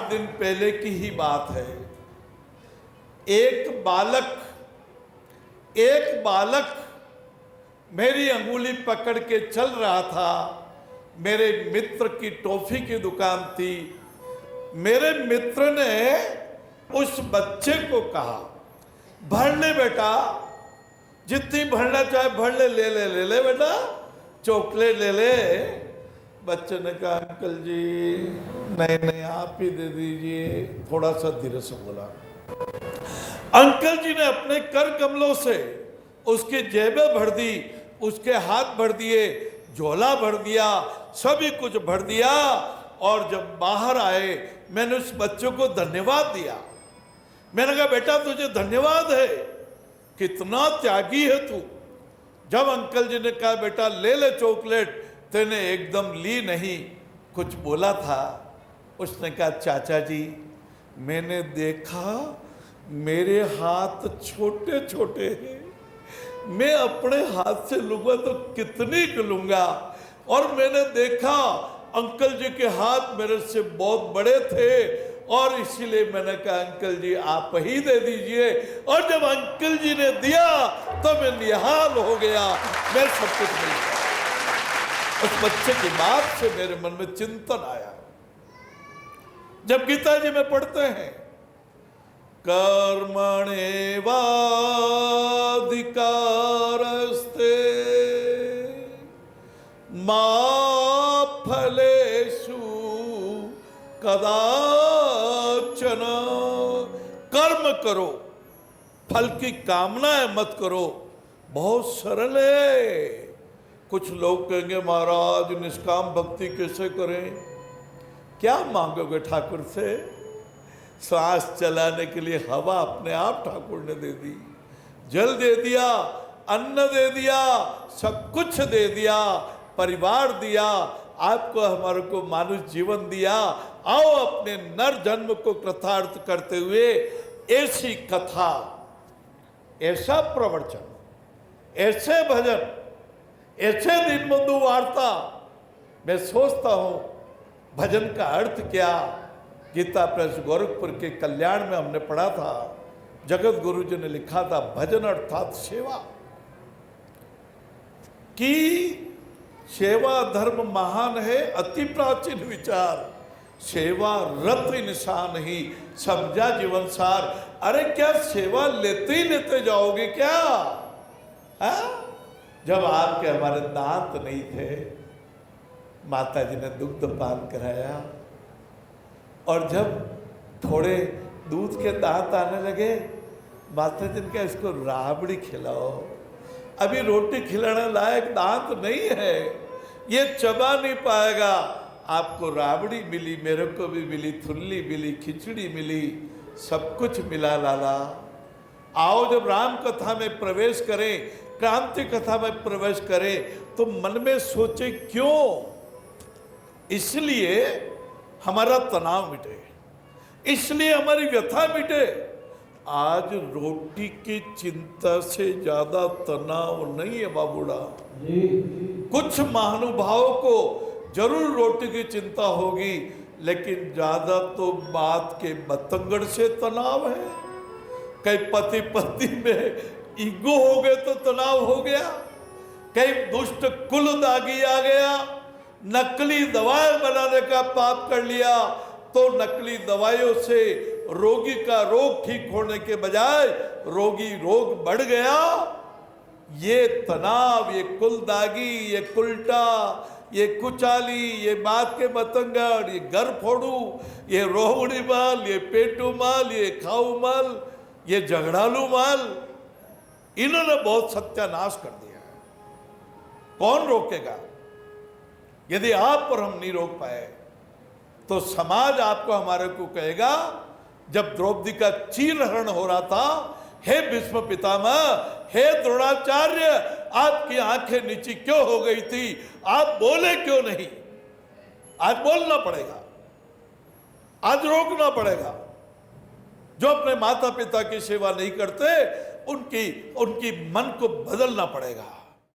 दिन पहले की ही बात है। एक बालक मेरी अंगुली पकड़ के चल रहा था। मेरे मित्र की टॉफी की दुकान थी। मेरे मित्र ने उस बच्चे को कहा, भर ले बेटा, जितनी भरना चाहे भर ले, ले बेटा, चॉकलेट ले ले। बच्चे ने कहा, अंकल जी नहीं आप ही दे दीजिए। थोड़ा सा धीरे से बोला। अंकल जी ने अपने कर कमलों से उसकी जेबें भर दी, उसके हाथ भर दिए, झोला भर दिया, सभी कुछ भर दिया। और जब बाहर आए मैंने उस बच्चे को धन्यवाद दिया। मैंने कहा, बेटा तुझे धन्यवाद है, कितना त्यागी है तू। जब अंकल जी ने कहा, बेटा ले ले चॉकलेट, तेने एकदम ली नहीं, कुछ बोला था। उसने कहा, चाचा जी मैंने देखा मेरे हाथ छोटे छोटे हैं, मैं अपने हाथ से लूंगा तो कितनी लूंगा, और मैंने देखा अंकल जी के हाथ मेरे से बहुत बड़े थे, और इसीलिए मैंने कहा अंकल जी आप ही दे दीजिए। और जब अंकल जी ने दिया तो मैं निहाल हो गया, मैं सब कुछ मिल गया। उस बच्चे की बात से मेरे मन में चिंतन आया। जब गीता जी में पढ़ते हैं, कर्मणेवाधिकारस्ते मा फलेषु कदाचन। कर्म करो, फल की कामनाएं मत करो। बहुत सरल है। कुछ लोग कहेंगे, महाराज निष्काम भक्ति कैसे करें? क्या मांगोगे ठाकुर से? सांस चलाने के लिए हवा अपने आप ठाकुर ने दे दी, जल दे दिया, अन्न दे दिया, सब कुछ दे दिया, परिवार दिया, आपको हमारे को मानुष जीवन दिया। आओ अपने नर जन्म को कृतार्थ करते हुए ऐसी कथा, ऐसा प्रवचन, ऐसे भजन, ऐसे दीनबंधु वार्ता। मैं सोचता हूं भजन का अर्थ क्या। गीता प्रेस गोरखपुर के कल्याण में हमने पढ़ा था, जगत गुरु जी ने लिखा था, भजन अर्थात सेवा। कि सेवा धर्म महान है, अति प्राचीन विचार। सेवा रत निशान ही, समझा जीवन सार। अरे क्या सेवा लेते ही लेते जाओगे क्या? हा? जब आपके हमारे दांत नहीं थे, माता जी ने दुग्ध पान कराया, और जब थोड़े दूध के दांत आने लगे, माता जी ने कहा इसको राबड़ी खिलाओ। अभी रोटी खिलाने लायक दांत नहीं है, ये चबा नहीं पाएगा। आपको राबड़ी मिली, मेरे को भी मिली, थुल्ली मिली, खिचड़ी मिली, सब कुछ मिला लाला। आओ जब राम कथा में प्रवेश करें, क्रांति कथा में प्रवेश करें, तो मन में सोचे क्यों? इसलिए हमारा तनाव मिटे, इसलिए हमारी व्यथा मिटे। आज रोटी की चिंता से ज्यादा तनाव नहीं है बाबूड़ा। कुछ महानुभावों को जरूर रोटी की चिंता होगी, लेकिन ज्यादा तो बात के बतंगड़ से तनाव है। कई पति पत्नी में ईगो हो गए तो तनाव हो गया, कई दुष्ट कुल दागी आ गया, नकली दवाएं बनाने का पाप कर लिया, तो नकली दवाइयों से रोगी का रोग ठीक होने के बजाय रोगी रोग बढ़ गया। ये तनाव, ये कुलदागी, ये कुलटा, ये कुचाली, ये बात के बतंगड़, ये घर फोड़ू, ये रोहड़ी माल, ये पेटू माल, ये खाऊ माल, ये झगड़ालू माल, इन्होंने बहुत सत्यानाश कर दिया है। कौन रोकेगा? यदि आप और हम नहीं रोक पाए तो समाज आपको हमारे को कहेगा। जब द्रौपदी का चीरहरण हो रहा था, हे भीष्म पितामह, हे द्रोणाचार्य, आपकी आंखें नीची क्यों हो गई थी? आप बोले क्यों नहीं? आज बोलना पड़ेगा, आज रोकना पड़ेगा। जो अपने माता पिता की सेवा नहीं करते, उनकी मन को बदलना पड़ेगा।